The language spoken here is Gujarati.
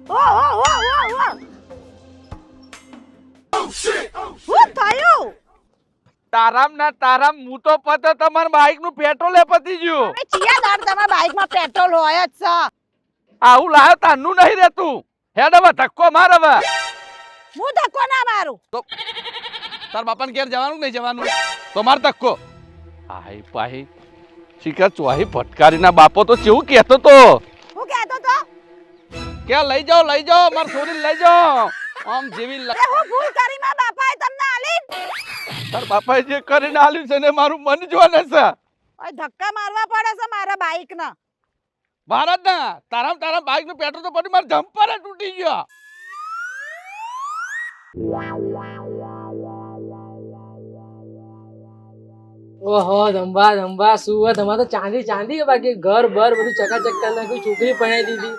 ઓ ઓ ઓ ઓ ઓ શું થયું? તારામ ના તારામ હું તો પતો તમાર બાઈક નું પેટ્રોલ એ પતી ગયું. હવે ચિયા દાડ તમારા બાઈકમાં પેટ્રોલ હોય જ છે. આવું લાયો તારનું નહીં રહેતું. હેડ હવે ધક્કો માર હવે. હું ધક્કો ના મારું. તાર બાપાને ઘેર જવાનું નહીં જવાનું તો માર ધક્કો. આહી પાહી શિકાર ચોહી ફટકારીના બાપો તો કેવું કહેતો તો હું કહેતો તો કે લઈ જાઓ માર છોરીને લઈ જાઓ આમ જેવી એ હું ભૂલ કરી મારા બાપાએ તમને આલી. તાર બાપાએ જે કરીને આલ્યું છે ને મારું મન જોને છે. ઓય ધક્કા મારવા પડે છે મારા બાઈકના. ભારત ના તારા બાઈક નું પેટ્રોલ તો પડી માર જમ્પર જ તૂટી ગયો. ઓહો ધંબા શું હોય તમારે તો ચાંદી બાકી ઘર બર બધું ચકાચક કરી નાખ્યું છોકરી પરણાઈ દીધી